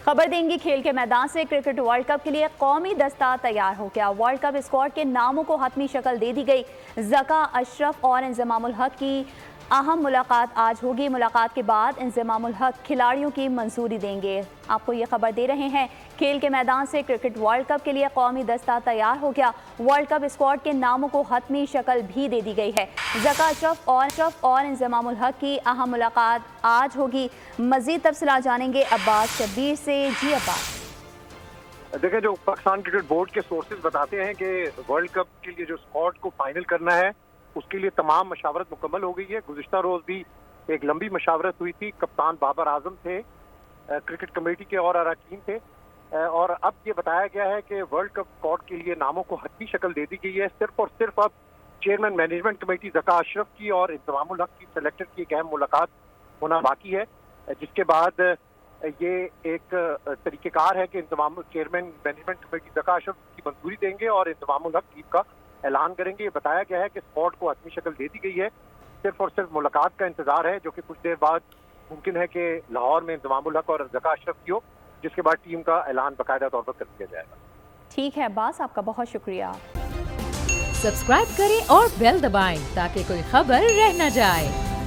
खबर देंगे खेल के मैदान से। क्रिकेट वर्ल्ड कप के लिए कौमी दस्ता तैयार हो गया। वर्ल्ड कप स्क्वाड के नामों को हतमी शक्ल दे दी गई। ज़का अशरफ और इंज़मामुल हक की अहम मुलाकात आज होगी। मुलाकात के बाद इंज़मामुल हक खिलाड़ियों की मंजूरी देंगे। आपको ये खबर दे रहे हैं खेल के मैदान से। क्रिकेट वर्ल्ड कप के लिए कौमी दस्ता तैयार हो गया। वर्ल्ड कप स्क्वाड के नामों को हतमी शक्ल भी दे दी गई है। ज़का अशरफ और इंज़मामुल हक की अहम मुलाकात आज होगी। मजीद तफसीलात जानेंगे अब्बास शब्बीर से। जी अब्बास। देखिए, जो पाकिस्तान क्रिकेट बोर्ड के सोर्सेज बताते हैं कि वर्ल्ड कप के लिए जो स्क्वाड को फाइनल करना है उसके लिए तमाम मशावरत मुकम्मल हो गई है। गुज़िश्ता रोज भी एक लंबी मशावरत हुई थी। कप्तान बाबर आजम थे, क्रिकेट कमेटी के और अरकान थे, और अब ये बताया गया है कि वर्ल्ड कप स्क्वाड के लिए नामों को हतमी शक्ल दे दी गई है। सिर्फ और सिर्फ अब chairman management committee Zaka Ashraf की और इंज़मामुल हक की सेलेक्टर की एक अहम मुलाकात होना बाकी है, जिसके बाद ये एक तरीक़ेकार है कि chairman management committee Zaka Ashraf की मंजूरी देंगे और इंज़मामुल हक टीम का ऐलान करेंगे। ये बताया गया है कि स्क्वाड को हतमी शक्ल दे दी गई है। सिर्फ और सिर्फ मुलाकात का इंतजार है, जो कि कुछ देर बाद मुमकिन है कि लाहौर में इंज़मामुल हक और ज़का अशरफ की हो, जिसके बाद टीम का ऐलान बाकायदा तौर पर कर दिया जाएगा। ठीक है अब्बास, आपका बहुत शुक्रिया। सब्सक्राइब करें और बेल दबाएं ताकि कोई खबर रह न जाए।